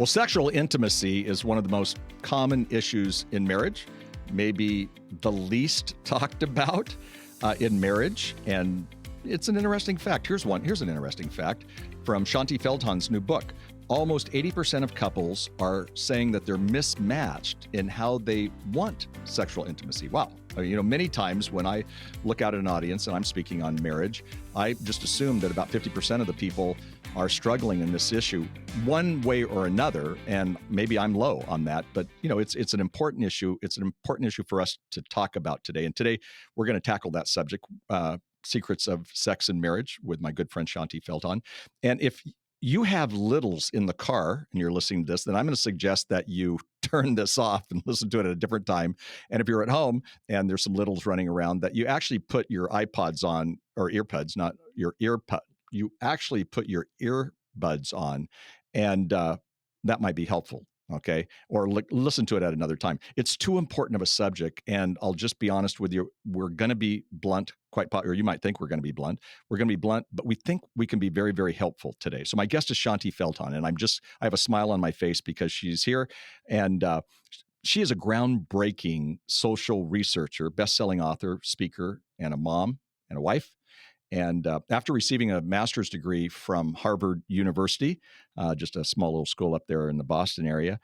Well, sexual intimacy is one of the most common issues in marriage, maybe the least talked about in marriage. And it's an interesting fact. Here's an interesting fact from Shaunti Feldhahn's new book. Almost 80% of couples are saying that they're mismatched in how they want sexual intimacy. Wow. Many times when I look out at an audience and I'm speaking on marriage, I just assume that about 50% of the people are struggling in this issue one way or another. And maybe I'm low on that, but it's an important issue. It's an important issue for us to talk about today. And today we're going to tackle that subject, secrets of sex and marriage, with my good friend Shaunti Feldhahn. And if you have littles in the car and you're listening to this, then I'm going to suggest that you turn this off and listen to it at a different time. And if you're at home and there's some littles running around, that you actually put your iPods on, or earbuds, not your earpod. You actually put your earbuds on, and that might be helpful. Okay. Or listen to it at another time. It's too important of a subject. And I'll just be honest with you. We're going to be blunt, or you might think we're going to be blunt. We're going to be blunt, but we think we can be very, very helpful today. So my guest is Shaunti Feldhahn, and I have a smile on my face because she's here. And she is a groundbreaking social researcher, best-selling author, speaker, and a mom and a wife. And after receiving a master's degree from Harvard University, just a small little school up there in the Boston area,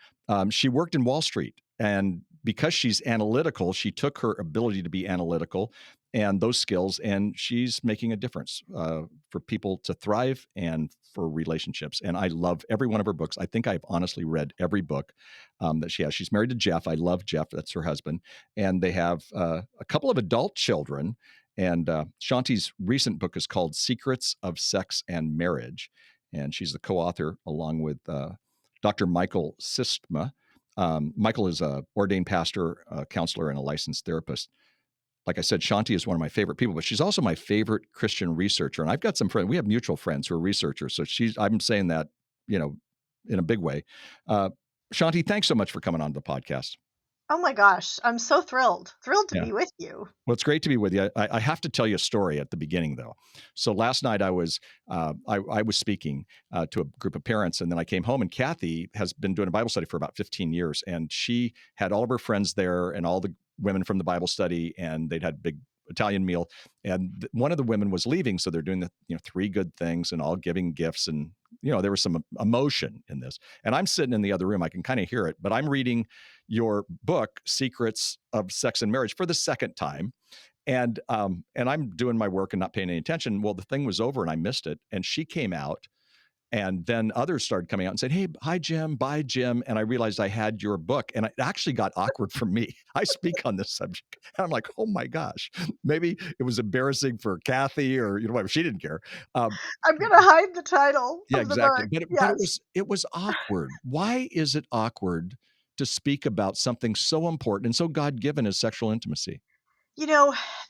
she worked in Wall Street. And because she's analytical, she took her ability to be analytical and those skills, and she's making a difference for people to thrive and for relationships. And I love every one of her books. I think I've honestly read every book that she has. She's married to Jeff. I love Jeff. That's her husband. And they have a couple of adult children. And Shaunti's recent book is called Secrets of Sex and Marriage. And she's the co-author along with Dr. Michael Sistma. Michael is an ordained pastor, counselor, and a licensed therapist. Like I said, Shaunti is one of my favorite people, but she's also my favorite Christian researcher. And I've got some friends. We have mutual friends who are researchers. So I'm saying that, in a big way. Shaunti, thanks so much for coming on the podcast. Oh my gosh, I'm so thrilled to be with you. Well, it's great to be with you. I have to tell you a story at the beginning, though. So last night I was speaking to a group of parents, and then I came home, and Kathy has been doing a Bible study for about 15 years, and she had all of her friends there and all the women from the Bible study, and they'd had a big Italian meal, and one of the women was leaving, so they're doing the three good things and all giving gifts, and there was some emotion in this. And I'm sitting in the other room, I can kind of hear it, but I'm reading your book, Secrets of Sex and Marriage, for the second time, and I'm doing my work and not paying any attention. Well, the thing was over and I missed it, and she came out. And then others started coming out and said, "Hey, hi, Jim. Bye, Jim." And I realized I had your book, and it actually got awkward for me. I speak on this subject, and I'm like, "Oh my gosh, maybe it was embarrassing for Kathy, or whatever." She didn't care. I'm going to hide the title Yeah, of the exactly. book. But Yes. it was awkward. Why is it awkward to speak about something so important and so God-given as sexual intimacy?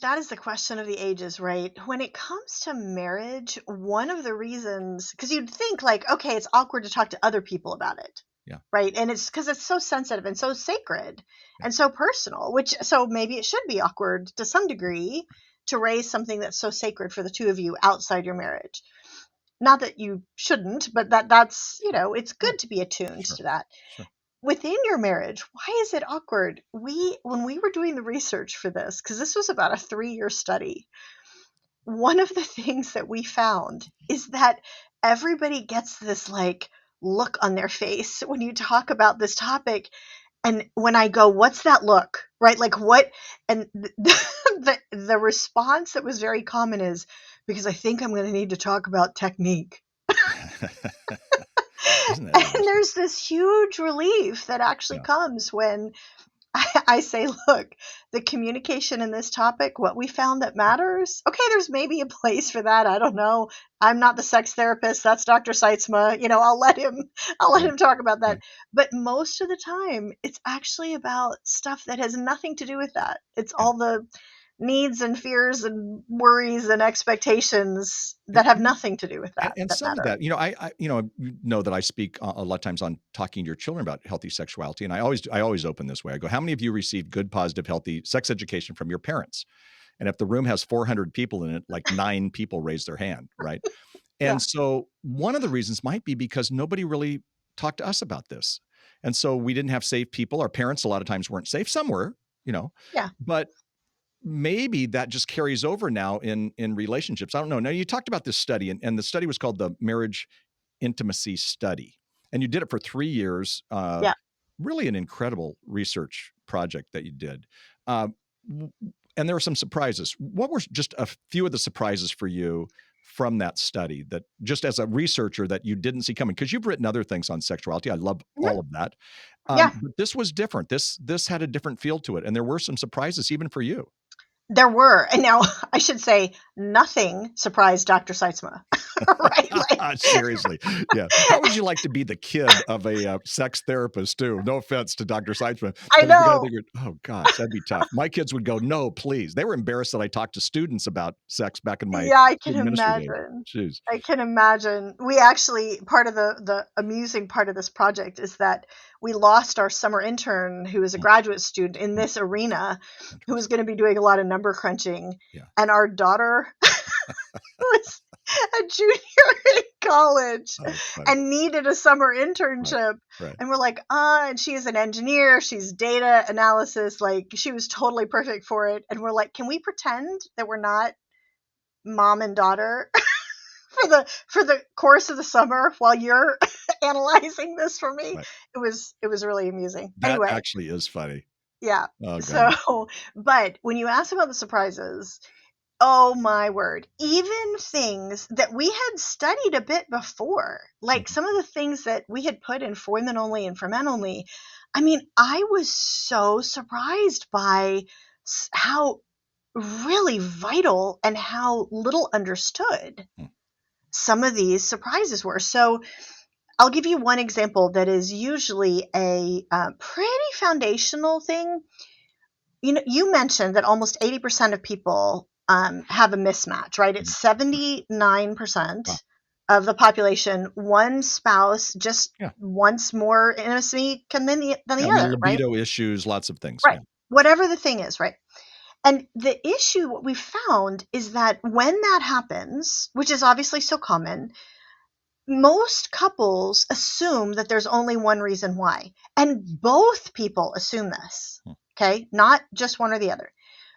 That is the question of the ages, right? When it comes to marriage, one of the reasons, because you'd think like, okay, it's awkward to talk to other people about it. Yeah. Right. And it's because it's so sensitive and so sacred Yeah. and so personal, so maybe it should be awkward to some degree to raise something that's so sacred for the two of you outside your marriage. Not that you shouldn't, but that's, it's good to be attuned to that. Sure. Within your marriage, why is it awkward? When we were doing the research for this, because this was about a 3-year study, one of the things that we found is that everybody gets this like look on their face when you talk about this topic. And when I go, what's that look? Right? Like what? And the response that was very common is, because I think I'm going to need to talk about technique. Isn't that And there's this huge relief that actually comes when I say, look, the communication in this topic, what we found that matters. Okay, there's maybe a place for that. I don't know. I'm not the sex therapist. That's Dr. Seitzma. I'll let him talk about that. Right. But most of the time, it's actually about stuff that has nothing to do with that. It's all the needs and fears and worries and expectations that have nothing to do with that. And that some matter. of that, I know that I speak a lot of times on talking to your children about healthy sexuality, and I always open this way. I go, "How many of you received good, positive, healthy sex education from your parents?" And if the room has 400 people in it, like 9 people raise their hand, right? Yeah. And so one of the reasons might be because nobody really talk to us about this. And so we didn't have safe people. Our parents a lot of times weren't safe. Some were, Yeah. but maybe that just carries over now in relationships. I don't know. Now, you talked about this study, and the study was called the Marriage Intimacy Study, and you did it for 3 years. Yeah. Really an incredible research project that you did. And there were some surprises. What were just a few of the surprises for you from that study, that just as a researcher that you didn't see coming? Because you've written other things on sexuality. I love Mhm. all of that. Yeah. But this was different. This had a different feel to it. And there were some surprises even for you. There were. And now I should say nothing surprised Dr. Seitzma, right? Seriously. Yeah. How would you like to be the kid of a sex therapist too? No offense to Dr. Seitzman. I But you gotta know. think, oh gosh, that'd be tough. My kids would go, no, please. They were embarrassed that I talked to students about sex back in my Yeah, I can kid ministry days. imagine. Jeez. I can imagine. We actually, part of the amusing part of this project is that we lost our summer intern who is a graduate student in this arena, who was going to be doing a lot of number crunching. Yeah. And our daughter was a junior in college and needed a summer internship. Right. And we're like, and she is an engineer. She's data analysis. Like, she was totally perfect for it. And we're like, can we pretend that we're not mom and daughter for the course of the summer while you're analyzing this for me? Right. It was really amusing. That Anyway, actually is funny. yeah. Oh, So, but when you ask about the surprises, oh my word, even things that we had studied a bit before, like some of the things that we had put in for women only and for men only. I mean, I was so surprised by how really vital and how little understood some of these surprises were. So I'll give you one example that is usually a pretty foundational thing. You mentioned that almost 80% of people have a mismatch, right? It's 79% of the population. One spouse just wants more intimacy than the other, right? Libido issues, lots of things. Right. Yeah. Whatever the thing is, right? And the issue, what we found is that when that happens, which is obviously so common, most couples assume that there's only one reason why. And both people assume this, okay? Not just one or the other.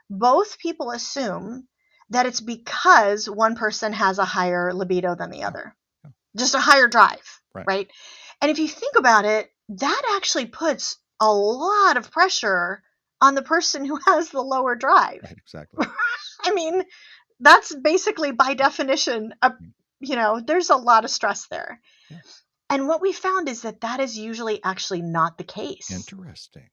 Both people assume that it's because one person has a higher libido than the other, just a higher drive, right? And if you think about it, that actually puts a lot of pressure on the person who has the lower drive. Right, exactly. I mean, that's basically by definition, there's a lot of stress there. Yeah. And what we found is that is usually actually not the case. Interesting.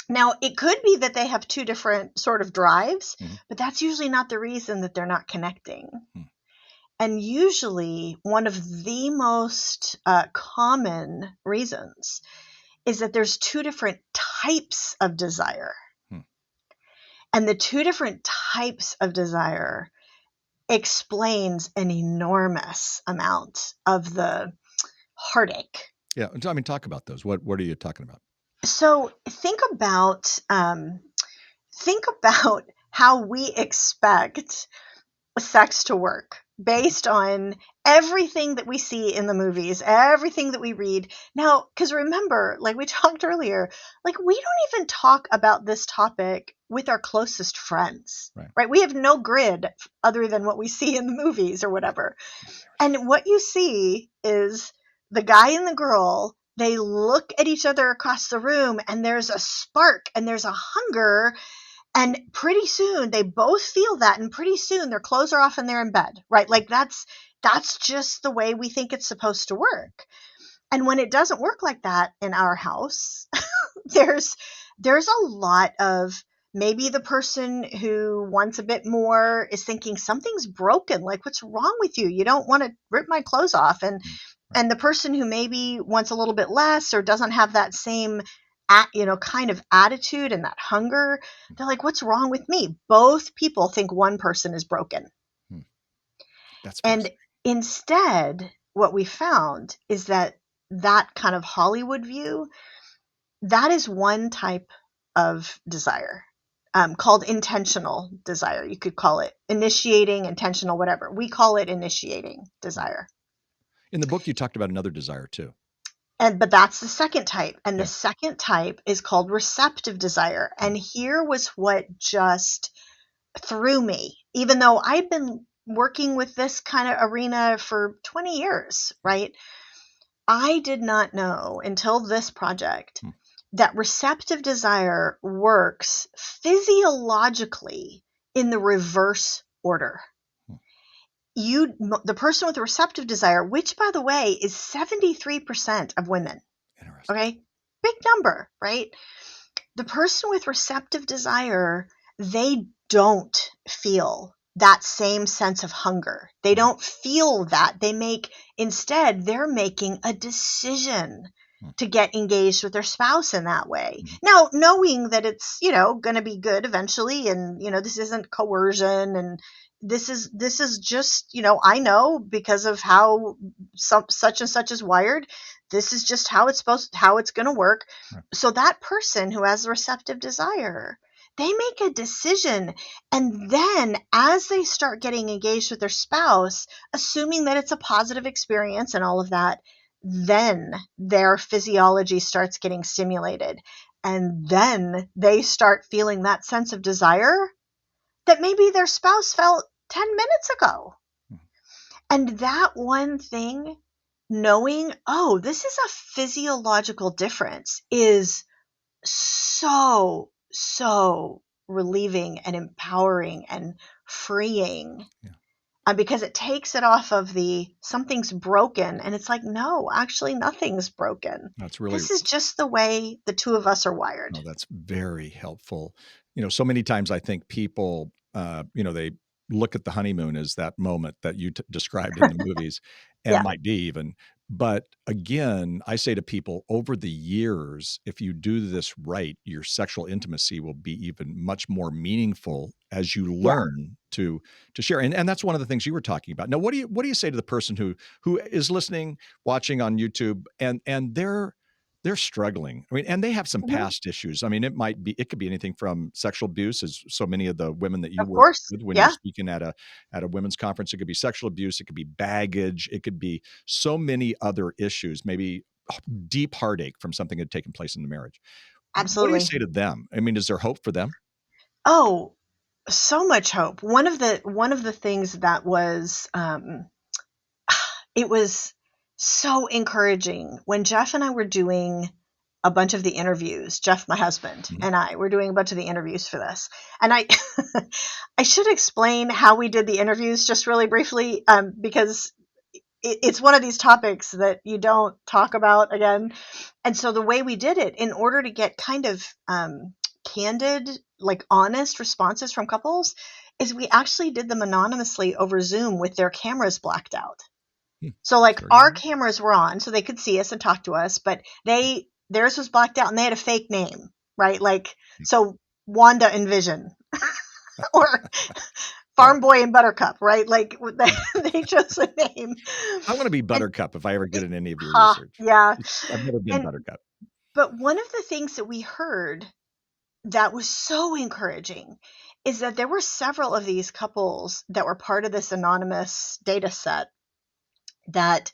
Now, it could be that they have two different sort of drives, but that's usually not the reason that they're not connecting. And usually one of the most common reasons is that there's two different types of desire. And the two different types of desire explains an enormous amount of the heartache. Yeah, I mean, talk about those. What are you talking about? So think about how we expect sex to work based on everything that we see in the movies, everything that we read. Now, because remember, like we talked earlier, like we don't even talk about this topic with our closest friends, right? We have no grid other than what we see in the movies or whatever. And what you see is the guy and the girl, they look at each other across the room and there's a spark and there's a hunger. And pretty soon they both feel that, and pretty soon their clothes are off and they're in bed, right? Like that's just the way we think it's supposed to work. And when it doesn't work like that in our house, there's a lot of, maybe the person who wants a bit more is thinking something's broken. Like, what's wrong with you? You don't want to rip my clothes off. And the person who maybe wants a little bit less or doesn't have that same kind of attitude and that hunger, they're like, what's wrong with me? Both people think one person is broken. And instead, what we found is that kind of Hollywood view, that is one type of desire called intentional desire. You could call it initiating, intentional, whatever. We call it initiating desire. In the book, you talked about another desire too. but that's the second type. And the Yeah. second type is called receptive desire. And here was what just threw me, even though I've been working with this kind of arena for 20 years, right? I did not know until this project Hmm. that receptive desire works physiologically in the reverse order. Hmm. The person with receptive desire, which by the way is 73% of women, Interesting. okay? Big number, right? The person with receptive desire, they don't feel that same sense of hunger. They Hmm. don't feel that. Instead, they're making a decision Hmm. to get engaged with their spouse in that way. Hmm. Now, knowing that it's, going to be good eventually, and, this isn't coercion, and this is just, I know because of how such and such is wired. This is just how it's going to work. Right. So that person who has receptive desire, they make a decision. And then as they start getting engaged with their spouse, assuming that it's a positive experience and all of that, then their physiology starts getting stimulated. And then they start feeling that sense of desire that maybe their spouse felt 10 minutes ago. Hmm. And that one thing, knowing, oh, this is a physiological difference, is so relieving and empowering and freeing. Yeah. Because it takes it off of the something's broken, and it's like, no, actually nothing's broken. That's really. This is just the way the two of us are wired. Oh, that's very helpful. So many times I think people, they look at the honeymoon as that moment that you described in the movies, and Yeah. might be even. But again, I say to people, over the years, if you do this right, your sexual intimacy will be even much more meaningful as you Yeah. learn to share. And that's one of the things you were talking about. Now, what do you say to the person who is listening, watching on YouTube, and they're struggling. I mean, and they have some Mhm. past issues. I mean, it could be anything from sexual abuse, as so many of the women that you Of work course. with when you're Yeah. speaking at a women's conference. It could be sexual abuse, it could be baggage, it could be so many other issues, maybe deep heartache from something that had taken place in the marriage. What do you Absolutely. say to them? I mean, is there hope for them? Oh, so much hope. One of the things that was it was so encouraging when Jeff and I were doing a bunch of the interviews. Jeff, my husband, Mhm. and I were doing a bunch of the interviews for this. And I I should explain how we did the interviews just really briefly, because it's one of these topics that you don't talk about again. And so the way we did it, in order to get kind of candid, like honest responses from couples, is we actually did them anonymously over Zoom with their cameras blacked out. Hmm. So like Very our good. cameras were on so they could see us and talk to us, but theirs was blacked out and they had a fake name, right? Like, so Wanda and Vision or Right. Farm Boy and Buttercup, right? Like they chose a name. I want to be And Buttercup if I ever get in any of your ha, research. yeah. I've never been And Buttercup. but one of the things that we heard that was so encouraging is that there were several of these couples that were part of this anonymous data set that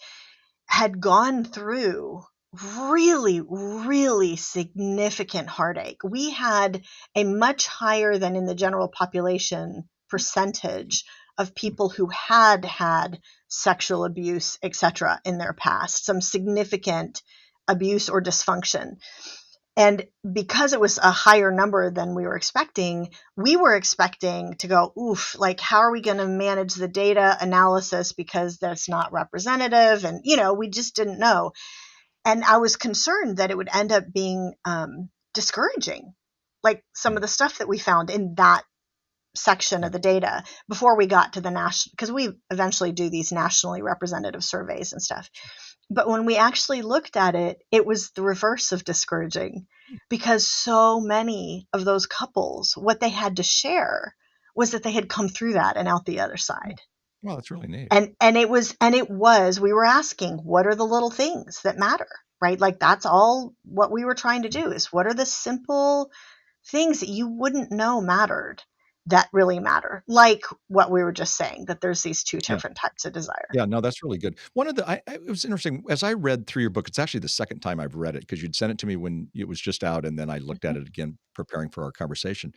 had gone through really, really significant heartache. We had a much higher than in the general population percentage of people who had had sexual abuse, etc., in their past, some significant abuse or dysfunction. And because it was a higher number than we were expecting to go, oof, like, how are we going to manage the data analysis because that's not representative? And, we just didn't know. And I was concerned that it would end up being discouraging, like some of Right. the stuff that we found in that section of Right. the data before we got to the national, because we eventually do these nationally representative surveys and stuff. But when we actually looked at it, it was the reverse of discouraging, because so many of those couples, what they had to share was that they had come through that and out the other side. Well, that's really neat. And we were asking, what are the little things that matter, right? Like, that's all what we were trying to do, is what are the simple things that you wouldn't know mattered. that really matter, like what we were just saying, that there's these two Yeah. different types of desire. Yeah, no, that's really good. One of the it was interesting as I read through your book. It's actually the second time I've read it because you'd sent it to me when it was just out, and then I looked at Mhm. it again preparing for our conversation.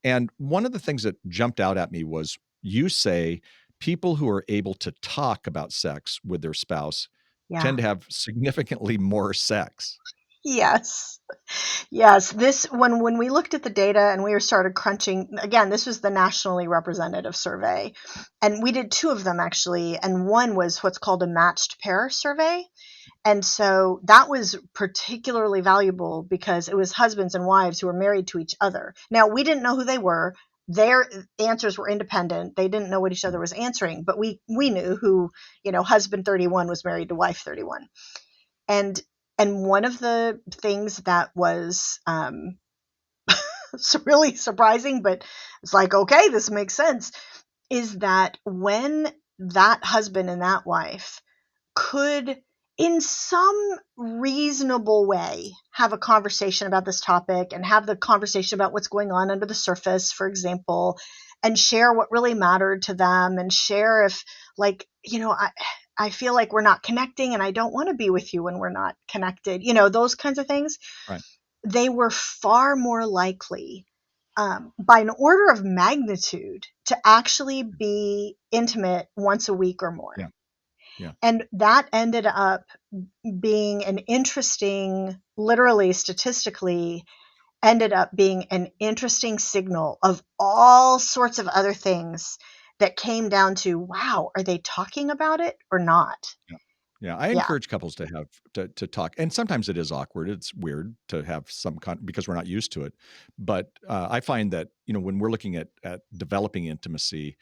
And one of the things that jumped out at me was you say people who are able to talk about sex with their spouse Yeah. tend to have significantly more sex. Yes. Yes. This when we looked at the data and we started crunching again, this was the nationally representative survey. And we did two of them actually, and one was what's called a matched pair survey. And so that was particularly valuable because it was husbands and wives who were married to each other. Now, we didn't know who they were. Their answers were independent. They didn't know what each other was answering, but we knew who, husband 31 was married to wife 31. And one of the things that was really surprising, but it's like, okay, this makes sense, is that when that husband and that wife could, in some reasonable way, have a conversation about this topic and have the conversation about what's going on under the surface, for example, and share what really mattered to them and share if, like, I feel like we're not connecting and I don't want to be with you when we're not connected, those kinds of things, Right. they were far more likely, by an order of magnitude, to actually be intimate once a week or more. Yeah. Yeah. And that ended up being an interesting, literally statistically, ended up being an interesting signal of all sorts of other things that came down to, wow, are they talking about it or not? Yeah. Yeah, I Yeah. encourage couples to have to talk, and sometimes it is awkward. It's weird to have because we're not used to it. But I find that when we're looking at developing intimacy,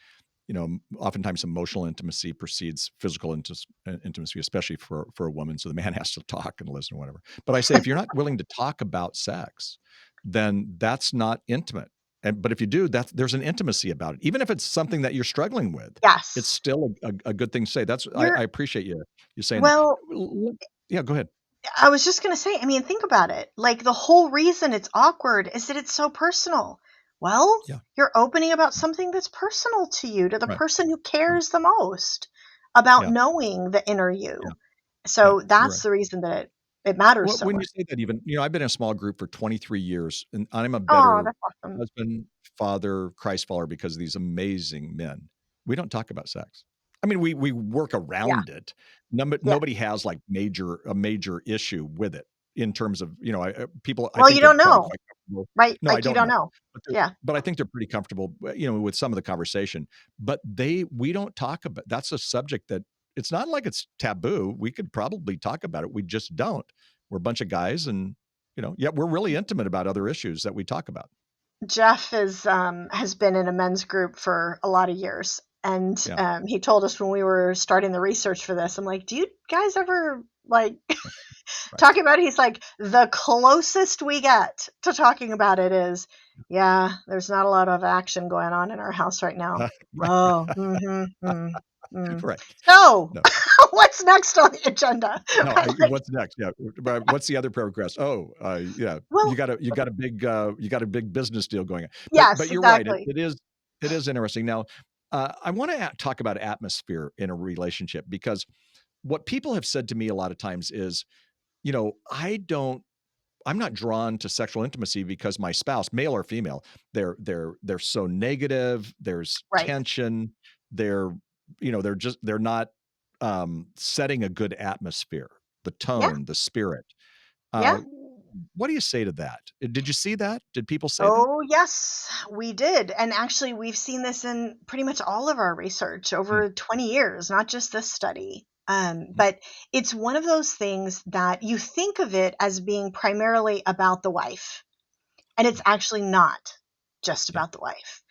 oftentimes emotional intimacy precedes physical intimacy, especially for a woman. So the man has to talk and listen or whatever. But I say if you're not willing to talk about sex, then that's not intimate. But if you do, there's an intimacy about it, even if it's something that you're struggling with. It's Yes. still a good thing to say. I You're, appreciate you saying that. well, Yeah, go ahead. I was just going to say, I mean, think about it. Like, the whole reason it's awkward is that it's so personal. Well, Yeah, you're opening about something that's personal to you, to the right, person who right. cares the most about Yeah, knowing the inner yeah, you. yeah. So You're that's right. the reason that it matters Well, so when you much. say that, even I've been in a small group for 23 years, and I'm a Oh, better that's awesome. husband, father, Christ follower because of these amazing men. We don't talk about sex. I mean, we work Yeah. around it. Yeah. Nobody has like a major issue with it in terms of people. I Well, think you they're don't probably know, quite comfortable. right? No, I Like, you don't don't know, know. Yeah. but I think they're pretty comfortable, with some of the conversation. But we don't talk about. That's a subject that it's not like it's taboo. We could probably talk about it. We just don't. We're a bunch of guys, and yet we're really intimate about other issues that we talk about. Jeff has been in a men's group for a lot of years, and Yeah, he told us when we were starting the research for this, I'm like, do you guys ever, like, right. talking about it? He's like, the closest we get to talking about it is, yeah, there's not a lot of action going on in our house right now. Oh, mm. Right. So, No, what's next on the agenda? no. Like, What's next? Yeah. But what's the other progress? Oh, yeah. You well, got a big business deal going on. But yes, you're right. exactly. It is interesting. Now, I want to talk about atmosphere in a relationship because what people have said to me a lot of times is, I'm not drawn to sexual intimacy because my spouse, male or female, they're so negative. There's Right. tension. They're they're not setting a good atmosphere, the Yeah. tone, the spirit. Yeah. Uh, what do you say to that? Did you see that? Did people say that? Oh, yes, we did. And actually, we've seen this in pretty much all of our research Mm, over 20 years, not just this study. mm, But it's one of those things that you think of it as being primarily about the wife, and it's mm. actually not just Yeah, about the wife.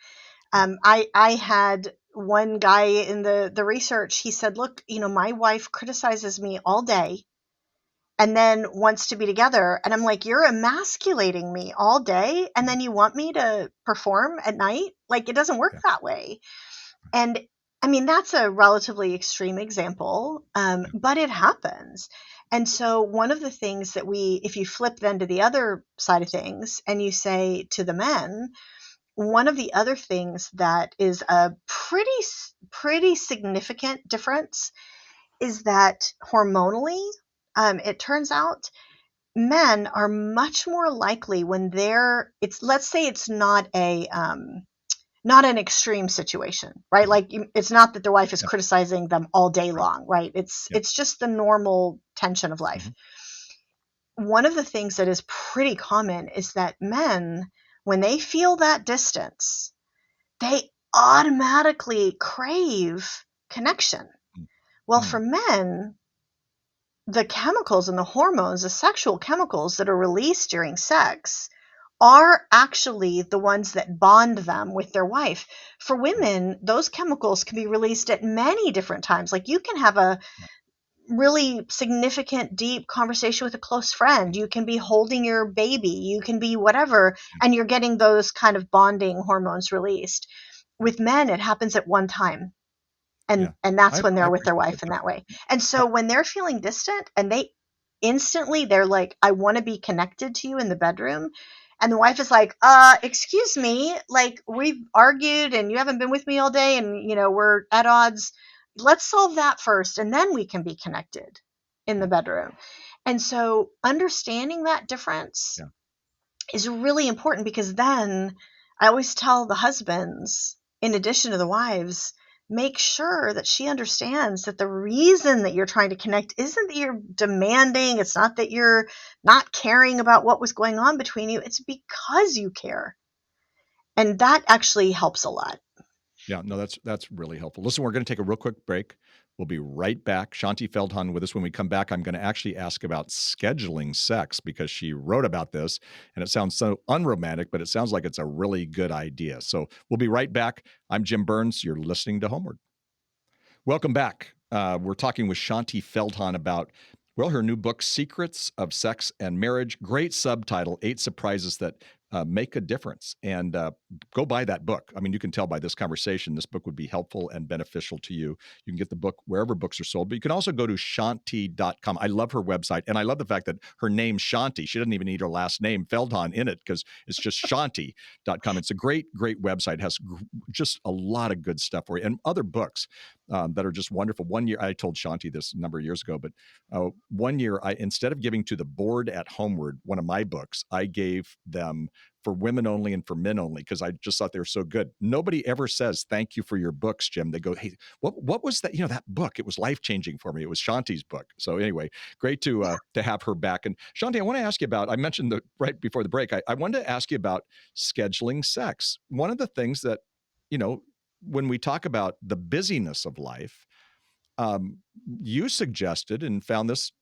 yeah, I had one guy in the research. He said, "Look, my wife criticizes me all day and then wants to be together." And I'm like, "You're emasculating me all day, and then you want me to perform at night? Like, it doesn't work yeah, that way." And I mean, that's a relatively extreme example, yeah, but it happens. And so, one of the things that if you flip then to the other side of things and you say to the men, one of the other things that is a pretty significant difference is that hormonally, it turns out men are much more likely when it's, let's say it's not not an extreme situation, right? Like it's not that their wife is Yeah. criticizing them all day Right. long, right? It's Yeah. it's just the normal tension of life. One of the things that is pretty common is that men, when they feel that distance, they automatically crave connection. Well, Mm-hmm. for men, the chemicals and the hormones, the sexual chemicals that are released during sex, are actually the ones that bond them with their wife. For women, those chemicals can be released at many different times. Like you can have a really significant, deep conversation with a close friend. You can be holding your baby. You can be whatever, and you're getting those kind of bonding hormones released. With men, it happens at one time. Yeah. And that's when I they're with their appreciate wife in that. that way. And I, so when they're feeling distant and they instantly they're like, I want to be connected to you in the bedroom. And the wife is like, excuse me, like we've argued and you haven't been with me all day and we're at odds. Let's solve that first and then we can be connected in the yeah. bedroom. And so understanding that difference Yeah. is really important, because then I always tell the husbands, in addition to the wives, make sure that she understands that the reason that you're trying to connect isn't that you're demanding, it's not that you're not caring about what was going on between you, it's because you care. And that actually helps a lot. Yeah, no, that's really helpful. Listen, we're going to take a real quick break. We'll be right back. Shaunti Feldhahn with us. When we come back, I'm going to actually ask about scheduling sex because she wrote about this and it sounds so unromantic, but it sounds like it's a really good idea. So we'll be right back. I'm Jim Burns. You're listening to Homeward. Welcome back. We're talking with Shaunti Feldhahn about, well, her new book, Secrets of Sex and Marriage. Great subtitle, 8 Surprises That Make a Difference. And go buy that book. I mean, you can tell by this conversation, this book would be helpful and beneficial to you. You can get the book wherever books are sold, but you can also go to Shaunti.com. I love her website. And I love the fact that her name's Shaunti. She doesn't even need her last name, Feldhahn, in it because it's just Shaunti.com. It's a great, great website. It has just a lot of good stuff for you and other books that are just wonderful. One year, I told Shaunti this a number of years ago, but one year, instead of giving to the board at Homeward one of my books, I gave them for women only and for men only because I just thought they were so good. Nobody ever says thank you for your books, Jim. They go, hey, what was that? That book. It was life changing for me. It was Shaunti's book. So anyway, great to have her back. And Shaunti, I want to ask you about. I mentioned right before the break. I wanted to ask you about scheduling sex. One of the things that you know when we talk about the busyness of life, um, you suggested and found this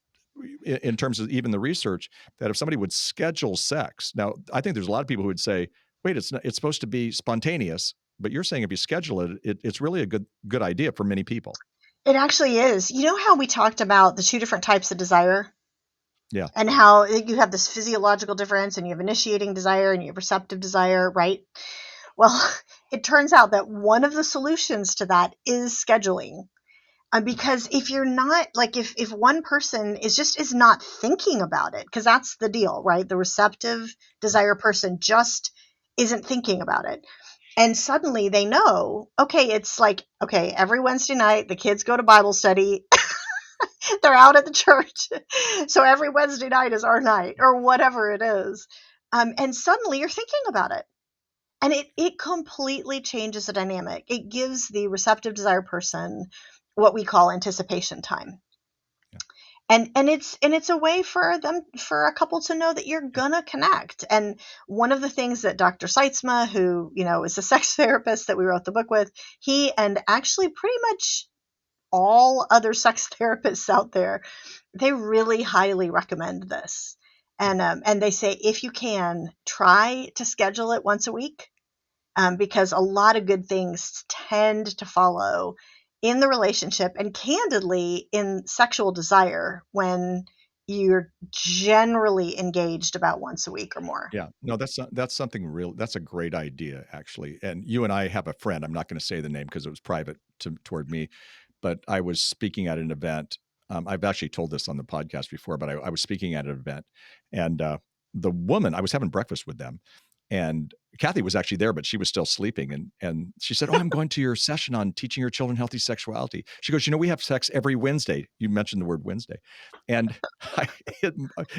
in terms of even the research that if somebody would schedule sex, now I think there's a lot of people who would say, "Wait, it's supposed to be spontaneous," but you're saying if you schedule it's really a good idea for many people. It actually is. You know how we talked about the two different types of desire Yeah, and how you have this physiological difference and you have initiating desire and you have receptive desire, right? Well, it turns out that one of the solutions to that is scheduling. Because if you're not like if one person is not thinking about it, because that's the deal, right? The receptive desire person just isn't thinking about it. And suddenly they know, okay, it's like, okay, every Wednesday night the kids go to Bible study. They're out at the church. So every Wednesday night is our night or whatever it is. And suddenly you're thinking about it. And it completely changes the dynamic. It gives the receptive desire person what we call anticipation time. yeah, And it's a way for them, for a couple, to know that you're gonna connect. And one of the things that Dr. Seitzma, who is a sex therapist that we wrote the book with, he and actually pretty much all other sex therapists out there, they really highly recommend this. yeah. And they say, if you can, try to schedule it once a week, because a lot of good things tend to follow in the relationship and candidly in sexual desire when you're generally engaged about once a week or more. Yeah, no, that's something real. That's a great idea, actually. And you and I have a friend. I'm not going to say the name because it was private toward me, but I was speaking at an event. I've actually told this on the podcast before, but I was speaking at an event, and the woman, I was having breakfast with them, And Kathy was actually there, but she was still sleeping. And she said, "Oh, I'm going to your session on teaching your children healthy sexuality." She goes, "We have sex every Wednesday." You mentioned the word Wednesday. And I,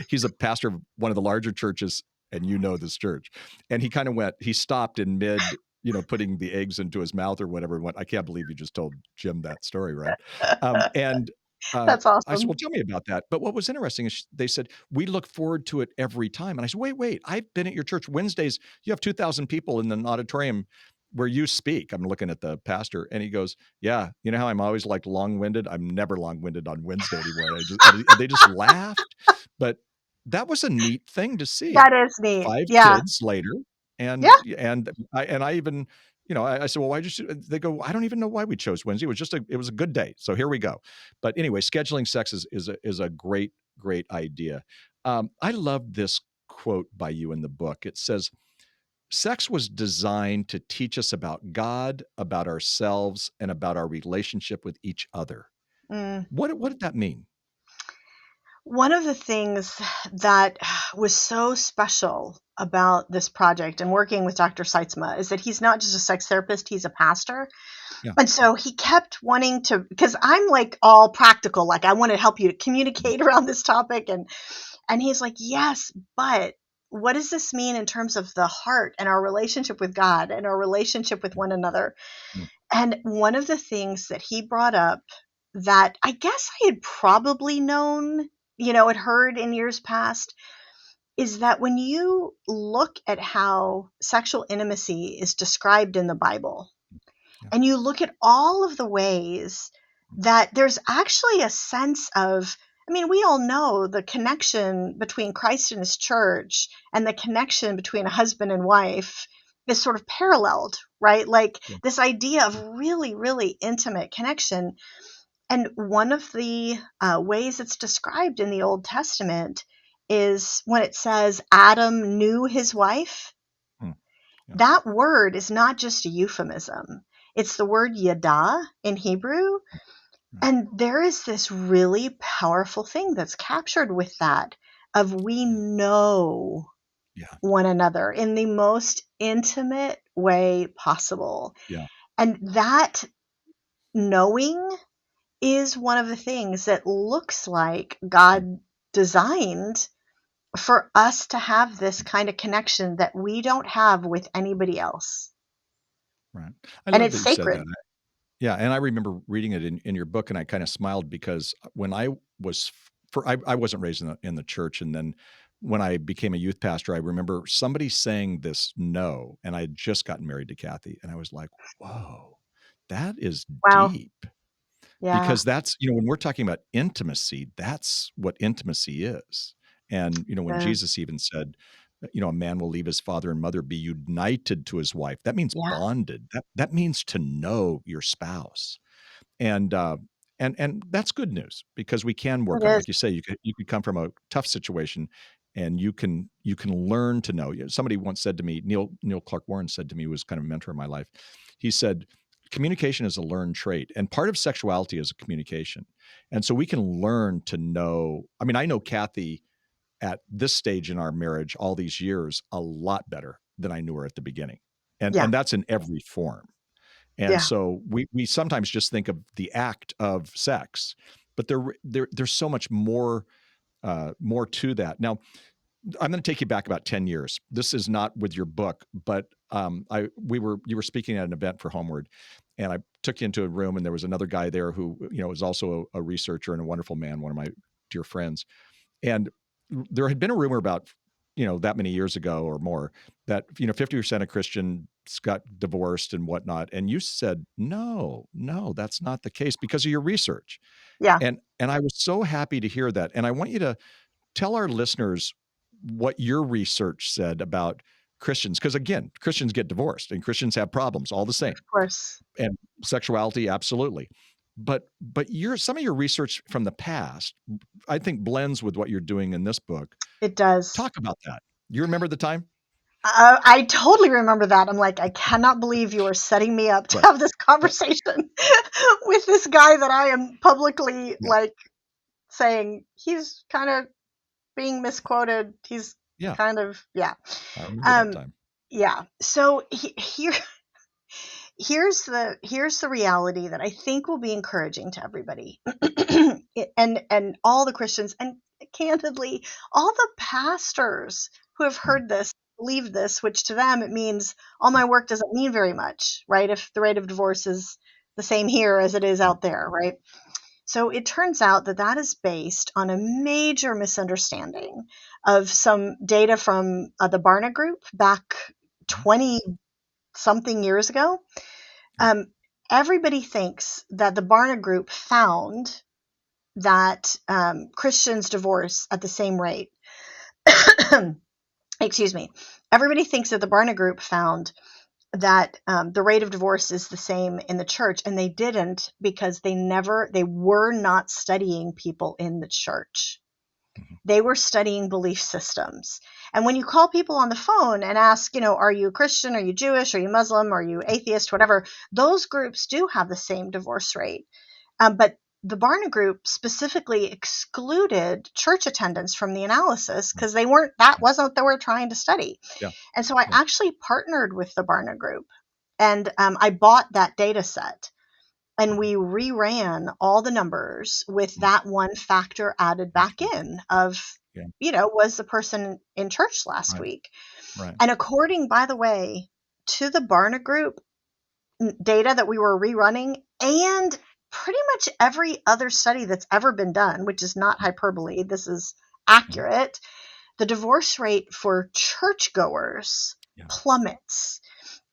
he's a pastor of one of the larger churches, and this church. And he stopped in mid, putting the eggs into his mouth or whatever, and went, "I can't believe you just told Jim that story, right?" And That's I said, "Well, awesome. tell me about that." But what was interesting is they said, "We look forward to it every time." And I said, wait, I've been at your church Wednesdays. You have 2,000 people in an auditorium where you speak. I'm looking at the pastor, and he goes, "Yeah, you know how I'm always like long-winded? I'm never long-winded on Wednesday anymore." And they just laughed. But that was a neat thing to That see is neat. 5 Yeah. kids later. Yeah. And I even, I said, "Well, why did you?" They go, "I don't even know why we chose Wednesday. It was a good day. So here we go." But anyway, scheduling sex is a great idea. I love this quote by you in the book. It says, "Sex was designed to teach us about God, about ourselves, and about our relationship with each other." Mm. What did that mean? One of the things that was so special about this project and working with Dr. Seitzma is that he's not just a sex therapist, he's a pastor. Yeah. And so he kept wanting to, because I'm like all practical, like I want to help you to communicate around this topic. And he's like, yes, but what does this mean in terms of the heart and our relationship with God and our relationship with one another? Mm, And one of the things that he brought up that I guess I had probably known, had heard in years past, is that when you look at how sexual intimacy is described in the Bible, yeah. and you look at all of the ways that there's actually a sense of, I mean, we all know the connection between Christ and his church and the connection between a husband and wife is sort of paralleled, right? Like Yeah. this idea of really, really intimate connection. And one of the ways it's described in the Old Testament is when it says Adam knew his wife. Mm, yeah. That word is not just a euphemism. It's the word yada in Hebrew. Right. And there is this really powerful thing that's captured with that of we Yeah. know Yeah. one another in the most intimate way possible. Yeah. And that knowing is one of the things that looks like Mm, God designed for us to have this kind of connection that we don't have with anybody else. right. I And love it's that you said that. sacred. Yeah, and I remember reading it in your book, and I kinda smiled because when I was for I wasn't raised in the church, and then when I became a youth pastor, I remember somebody saying this "no," and I had just gotten married to Kathy, and I was like, "Whoa, that is Wow. deep." Yeah. Because that's when we're talking about intimacy, that's what intimacy is. And, when Uh, Jesus even said, "A man will leave his father and mother, be united to his wife." That means yeah, bonded. That means to know your spouse. And, uh, and that's good news because we can it work on it. is. Like you say, you could come from a tough situation and you can learn to know. Somebody once said to me, Neil Clark Warren said to me, who was kind of a mentor in my life. He said, "Communication is a learned trait, and part of sexuality is a communication." And so we can learn to know. I mean, I know Kathy at this stage in our marriage, all these years, a lot better than I knew her at the beginning, and Yeah. and that's in every form. And Yeah. so we sometimes just think of the act of sex, but there's so much more to that. Now, I'm going to take you back about 10 years. This is not with your book, but I we were you were speaking at an event for Homeword, and I took you into a room, and there was another guy there who was also a researcher and a wonderful man, one of my dear friends. And there had been a rumor about, that many years ago or more that, 50% of Christians got divorced and whatnot. And you said, no, no, that's not the case because of your research. Yeah. And I was so happy to hear that. And I want you to tell our listeners what your research said about Christians. Because again, Christians get divorced and Christians have problems all the same. Of course. And sexuality, absolutely. But some of your research from the past, I think blends with what you're doing in this book. It does. Talk about that. You remember the time? I totally remember that. I'm like, I cannot believe you are setting me up to Right. have this Yep. conversation with this guy that I am publicly Yeah. like saying he's kind of being misquoted. He's Yeah. kind of, yeah. I remember that Um, time. Yeah. So here's the reality that I think will be encouraging to everybody, and all the Christians, and candidly, all the pastors who have Mm, heard this, believe this, which to them it means all my work doesn't mean very much, right? If the rate of divorce is the same here as it is mm, out there, right? So it turns out that that is based on a major misunderstanding of some data from the Barna Group back mm, 20 something years ago. yeah, um, Everybody thinks that the Barna Group found that Christians divorce at the same rate. Excuse me. Everybody thinks that the Barna Group found that the rate of divorce is the same in the church, and they didn't, because they were not studying people in the church. mhm, They were studying belief systems. And when you call people on the phone and ask, are you Christian? Are you Jewish? Are you Muslim? Are you atheist? Whatever, those groups do have the same divorce rate. But the Barna Group specifically excluded church attendance from the analysis mm, because that yeah, wasn't what they were trying to study. yeah, And so I yeah, actually partnered with the Barna Group, and I bought that data set, and mhm, we reran all the numbers with mm, that one factor added back interesting. in of, Yeah, was the person in church last right, week? right, And according, by the way, to the Barna Group data that we were rerunning, and pretty much every other study that's ever been done, which is not mm, hyperbole, this is mhm, accurate, the divorce rate for churchgoers yeah, plummets.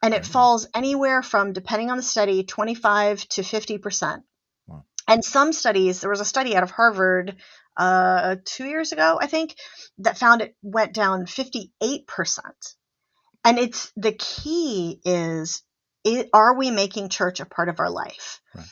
And it there it is. falls anywhere from, depending on the study, 25 to 50%. Wow. And some studies, there was a study out of Harvard 2 years ago, I think, that found it went down 58%. And it's the key is, are we making church a part of our life? Right.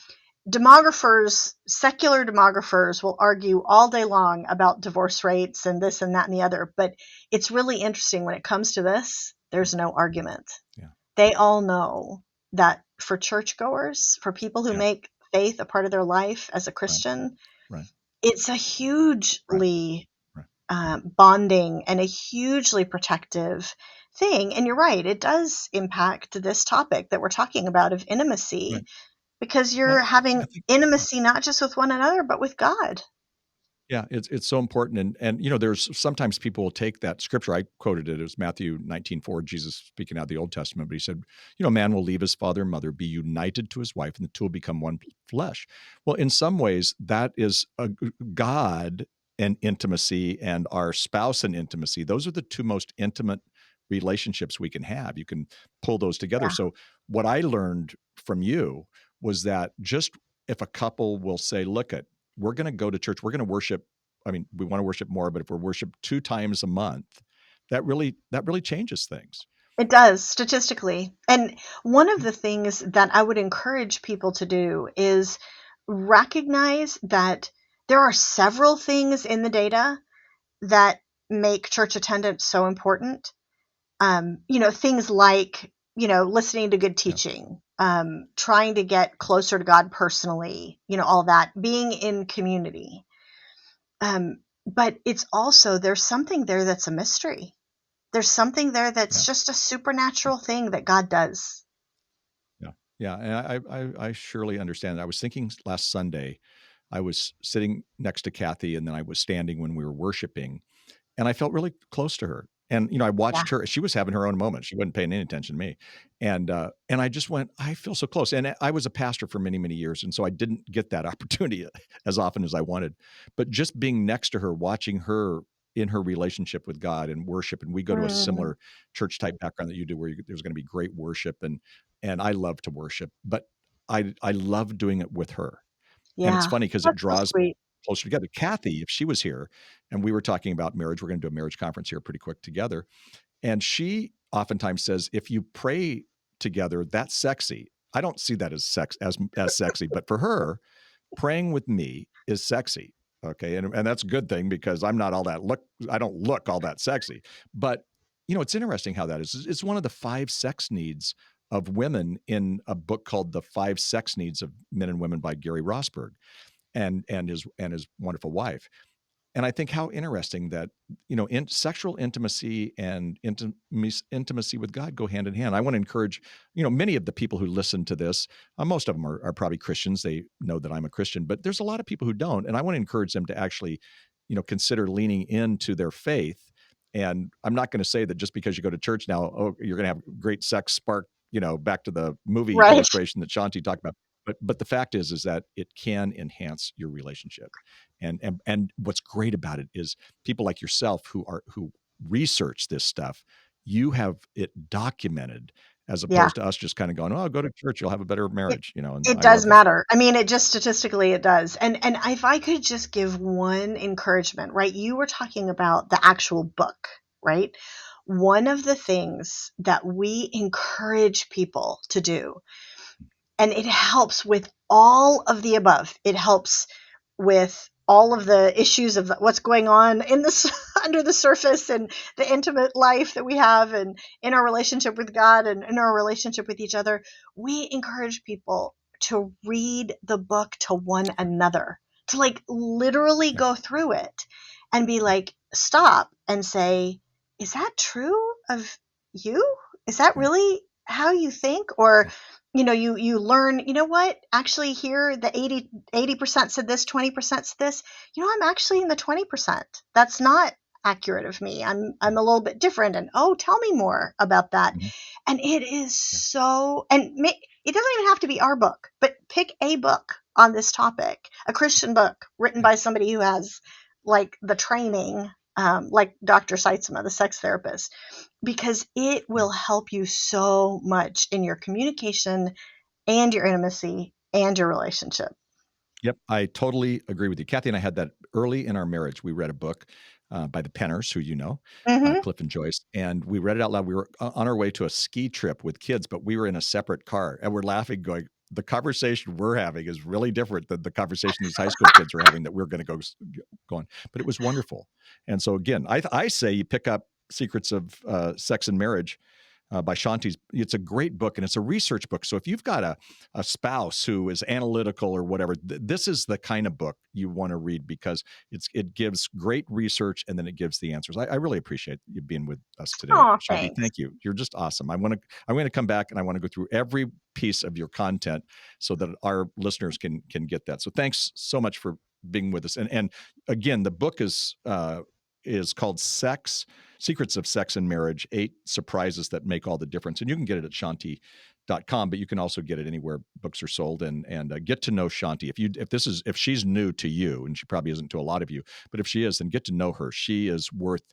Demographers, secular demographers, will argue all day long about divorce rates and this and that and the other, but it's really interesting when it comes to this, there's no argument. Yeah. They all know that for churchgoers, for people who Yeah. make faith a part of their life as a Right. Christian, Right. it's a Right. hugely Right. bonding and a hugely protective thing. And you're right, it does impact this topic that we're talking about of intimacy, Right. because Well, you're I having think intimacy not just with one another, but with God. yeah, it's so important, and there's sometimes people will take that scripture. I quoted it as Matthew 19:4, Jesus speaking out of the Old Testament, but he said, man will leave his father and mother, be united to his wife, and the two will become one flesh. Well, in some ways, that is God and intimacy and our spouse and intimacy. Those are the two most intimate relationships we can have. You can pull those together. Yeah. So what I learned from you was that just if a couple will say, look at we're going to go to church. We're going to worship. I mean, we want to worship more, but if we're worship 2 times a month, that really changes things. It does statistically. And one of the things that I would encourage people to do is recognize that there are several things in the data that make church attendance so important. Things like, listening to good Yeah, teaching, trying to get closer to God personally, all that, being in community. But it's also, there's something there that's a mystery. There's something there yeah, that's just a supernatural thing that God does. yeah, yeah. And I surely understand that. I was thinking last Sunday, I was sitting next to Kathy, and then I was standing when we were worshiping, and I felt really close to her. And I Yeah. watched her. She was having her own moment. She wasn't paying any attention to me, and I just went, I feel so close. And I was a pastor for many, many years, and so I didn't get that opportunity as often as I wanted. But just being next to her, watching her in her relationship with God and worship, and we go to a Mm, similar church type background that you do, where there's going to be great worship, and I love to worship, but I love doing it with her. And it's yeah. funny because it That's so draws sweet. closer together. Kathy, if she was here and we were talking about marriage, we're going to do a marriage conference here pretty quick together. And she oftentimes says, if you pray together, that's sexy. I don't see that as as sexy, but for her, praying with me is sexy. Okay. And that's a good thing because I don't look all that sexy. But it's interesting how that is. It's one of the 5 sex needs of women in a book called The 5 Sex Needs of Men and Women by Gary Rosberg and his wonderful wife. And I think how interesting that, sexual intimacy and intimacy with God go hand in hand. I want to encourage, many of the people who listen to this, most of them are probably Christians. They know that I'm a Christian, but there's a lot of people who don't. And I want to encourage them to actually, consider leaning into their faith. And I'm not going to say that just because you go to church now, oh, you're going to have great sex spark, back to the movie Right. illustration that Shaunti talked about. But the fact is that it can enhance your relationship. And what's great about it is people like yourself who research this stuff, you have it documented as Yeah. opposed to us just kind of going, oh, go to church, you'll have a better It marriage, and it I does love that. matter. I mean, it just statistically it does. And if I could just give one encouragement, right? You were talking about the actual book, right? One of the things that we encourage people to do, and it helps with all of the above. It helps with all of the issues of what's going on in this under the surface and the intimate life that we have and in our relationship with God and in our relationship with each other. We encourage people to read the book to one another, to like literally Yep. go through it and be like, stop and say, is that true of you? Is that Right. really how you think? Or Yep. you learn, what, actually here the 80% said this, 20% said this. I'm actually in the 20%. That's not accurate of me. I'm Right. a little bit different, and oh, tell me more about that. Mhm. And it is Yeah. so, and it doesn't even have to be our book, but pick a book on this topic, a Christian book written Yeah. by somebody who has like the training, like Dr. Seitzma, the sex therapist, because it Yeah. will help you so much in your communication and your intimacy and your relationship. Yep, I totally agree with you. Kathy and I had that early in our marriage. We read a book by the Penners, who Hmm. Cliff and Joyce, and we read it out loud. We were on our way to a ski trip with kids, but we were in a separate car, and we're laughing, going, "The conversation we're having is really different than the conversation these high school kids are having that we're going to go on." But it was wonderful. And so again, I say you pick up Secrets of Sex and Marriage by Shaunti's. It's a great book and it's a research book. So if you've got a spouse who is analytical or whatever, this is the kind of book you want to read because it gives great research and then it gives the answers. I really appreciate you being with us today, Oh, Shaunti. thanks. Thank you. You're just awesome. I'm going to come back and I want to go through every piece of your content so that our listeners can get that. So thanks so much for being with us. And again, the book is called Secrets of Sex and Marriage, 8 Surprises That Make All the Difference. And you can get it at Shaunti.com, but you can also get it anywhere books are sold and get to know Shaunti. If she's new to you, and she probably isn't to a lot of you, but if she is, then get to know her. She is worth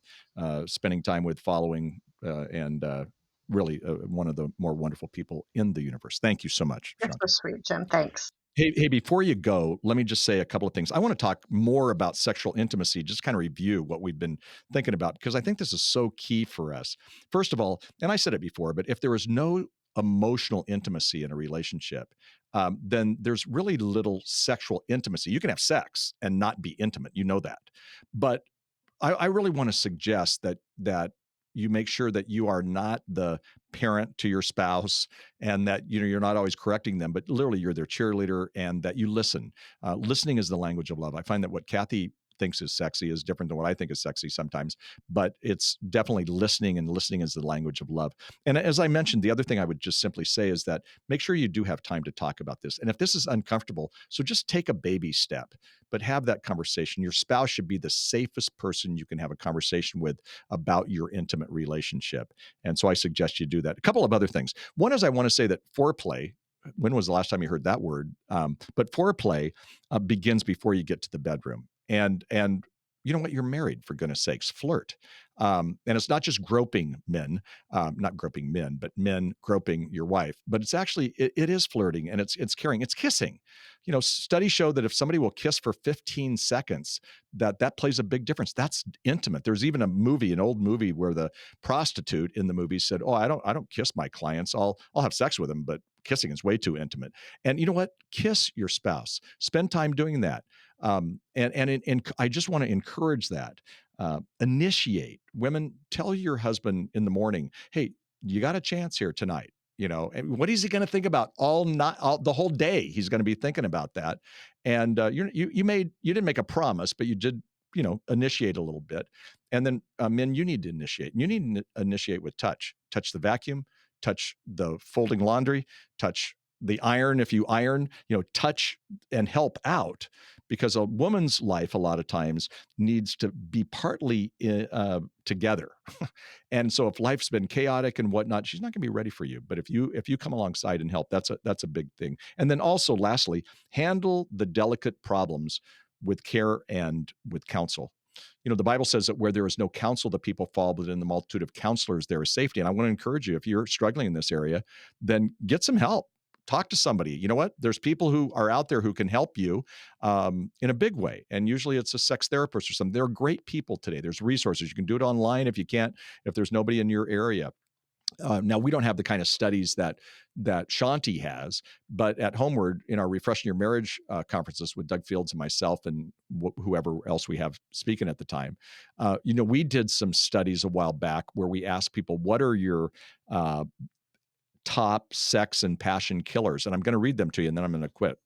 spending time with, following, and really one of the more wonderful people in the universe. Thank you so much, You're so Shaunti. sweet, Jim. Thanks. Hey, before you go, let me just say a couple of things. I want to talk more about sexual intimacy, just kind of review what we've been thinking about, because I think this is so key for us. First of all, and I said it before, but if there is no emotional intimacy in a relationship, then there's really little sexual intimacy. You can have sex and not be intimate. You know that. But I really want to suggest that you make sure that you are not the parent to your spouse and that you're not always correcting them, but literally you're their cheerleader and that you listen. Listening is the language of love. I find that what Kathy thinks is sexy is different than what I think is sexy sometimes, but it's definitely listening, and listening is the language of love. And as I mentioned, the other thing I would just simply say is that make sure you do have time to talk about this. And if this is uncomfortable, so just take a baby step, but have that conversation. Your spouse should be the safest person you can have a conversation with about your intimate relationship. And so I suggest you do that. A couple of other things. One is I want to say that foreplay, when was the last time you heard that word? But foreplay begins before you get to the bedroom. And you know what? You're married, for goodness sakes. Flirt. And it's not just groping men, not groping men, but men groping your wife. But it's actually it is flirting, and it's caring, it's kissing. Studies show that if somebody will kiss for 15 seconds, that plays a big difference. That's intimate. There's even an old movie where the prostitute in the movie said, "Oh, I don't kiss my clients. I'll have sex with them, but kissing is way too intimate." And you know what? Kiss your spouse. Spend time doing that. I just want to encourage that. Initiate. Women, tell your husband in the morning, "Hey, you got a chance here tonight." And what is he going to think about the whole day? He's going to be thinking about that. And you didn't make a promise, but you did initiate a little bit. And then men, you need to initiate. You need to initiate with touch. Touch the vacuum, touch the folding laundry, touch the iron if you iron, touch and help out, because a woman's life a lot of times needs to be partly together. And so if life's been chaotic and whatnot, she's not going to be ready for you. But if you come alongside and help, that's a big thing. And then also, lastly, handle the delicate problems with care and with counsel. The Bible says that where there is no counsel, the people fall, but in the multitude of counselors, there is safety. And I want to encourage you, if you're struggling in this area, then get some help. Talk to somebody. You know what? There's people who are out there who can help you in a big way. And usually it's a sex therapist or something. There are great people today. There's resources. You can do it online if you can't, if there's nobody in your area. Now, we don't have the kind of studies that Shaunti has, but at Homeword, in our Refreshing Your Marriage conferences with Doug Fields and myself and whoever else we have speaking at the time, we did some studies a while back where we asked people, what are your top sex and passion killers? And I'm going to read them to you and then I'm going to quit.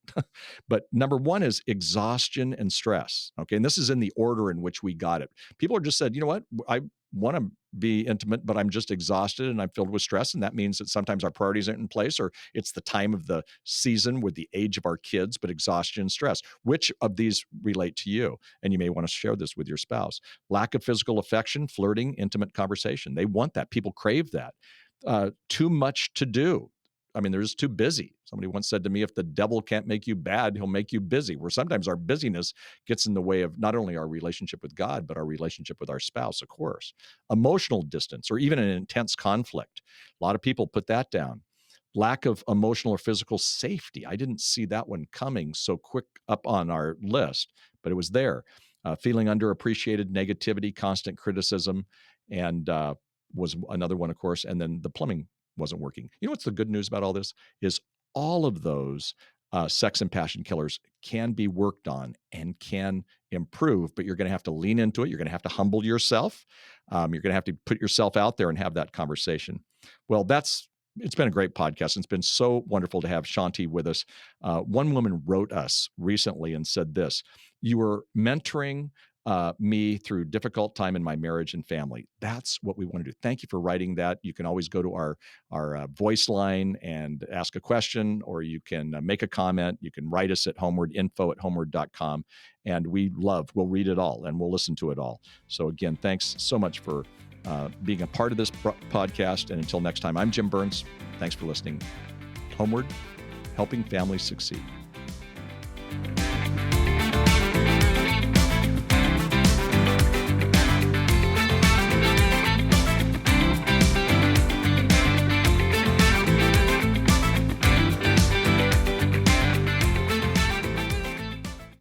But number one is exhaustion and stress. Okay. And this is in the order in which we got it. People are just said, you know what? I want to be intimate, but I'm just exhausted and I'm filled with stress. And that means that sometimes our priorities aren't in place, or it's the time of the season with the age of our kids, but exhaustion and stress. Which of these relate to you? And you may want to share this with your spouse. Lack of physical affection, flirting, intimate conversation. They want that. People crave that. Too much to do. I mean, they're just too busy. Somebody once said to me, if the devil can't make you bad, he'll make you busy. Where sometimes our busyness gets in the way of not only our relationship with God, but our relationship with our spouse, of course. Emotional distance, or even an intense conflict. A lot of people put that down. Lack of emotional or physical safety. I didn't see that one coming so quick up on our list, but it was there. Feeling underappreciated, negativity, constant criticism, and was another one, of course. And then the plumbing wasn't working. You know what's the good news about all this is all of those sex and passion killers can be worked on and can improve, but you're going to have to lean into it. You're going to have to humble yourself. You're going to have to put yourself out there and have that conversation. Well, it's been a great podcast. It's been so wonderful to have Shaunti with us. One woman wrote us recently and said this: you were mentoring me through difficult time in my marriage and family. That's what we want to do. Thank you for writing that. You can always go to our voice line and ask a question, or you can make a comment. You can write us at Homeword, info@homeword.com. And we'll read it all and we'll listen to it all. So again, thanks so much for being a part of this podcast. And until next time, I'm Jim Burns. Thanks for listening. Homeward, helping families succeed.